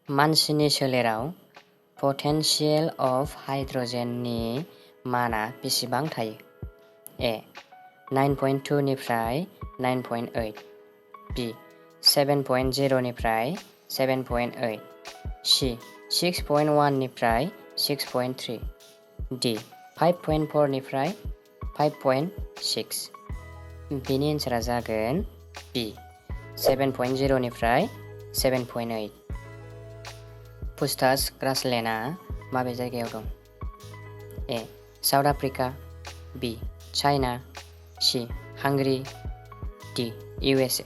मानसिनि सोलेराव potential of हाइड्रजेननि माना बेसेबां थायो? A 9.2 निफ्राय 9.8 B 7.0 निफ्राय 7.8 C 6.1 निफ्राय 6.3 D 5.4 निफ्राय 5.6 बेनि एन्सारा जागोन B 7.0 निफ्राय 7.8 पुस्ताज ग्रासलेन्डआ माबे जायगायाव दं? A south Africa B China C हांगेरी D USA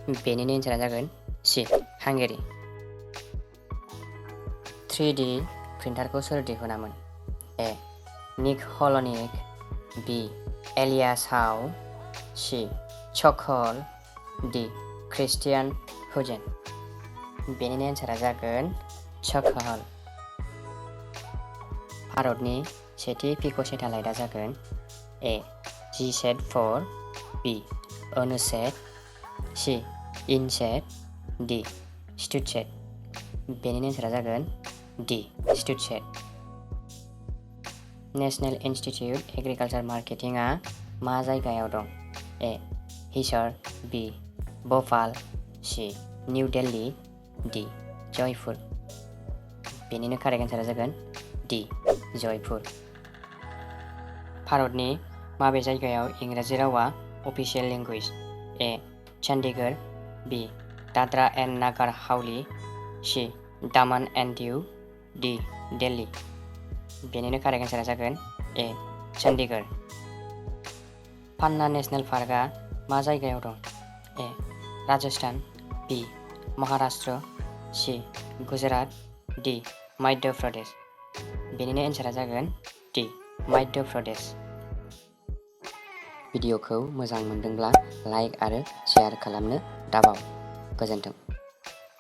बेनिनो एन्सारा जागोन C हांगेरी 3D प्रिन्टारखौ सोर दिहुनामोन? A Nick Holonyak B Elias Howe C Chuck Hull D Christian हुजेन बेनिनो एन्सारा जागोन चकहल। भारतनि सेथि पिक' सेटेलाइटआ जागोन A G-SAT-4 B अनुसेट C INSAT D स्टुटसेट बेनिनो एन्सारा जागोन D स्टुटसेट। नेशनेल इन्स्टिटिउट एग्रिकालचार मार्केटिंआ मा जायगायाव दं? A हिसार B Bhopal C new Delhi D Jaipur बेनिनो कारेक्ट एन्सारा जागोन D जयपुर। भारतनि माबे जायगायाव इंराजि रावा official language? A Chandigarh B Dadra and नागार हावेली C दामन एन्ड दिउ D दिल्ली बेनिनो कारेक्ट एन्सारा जागोन A चन्डीगढ़। पान्ना नेशनेल पार्कआ मा जायगायाव दं? A Rajasthan B Maharashtra C Gujarat D Madhya Pradesh बेनिनो एन्सारा जागोन D मध्य प्रदेश। भिडिअखौ मोजां मोनदोंब्ला लाइक आरो शेयार खालामनो दाबाव। गोजोन्थों।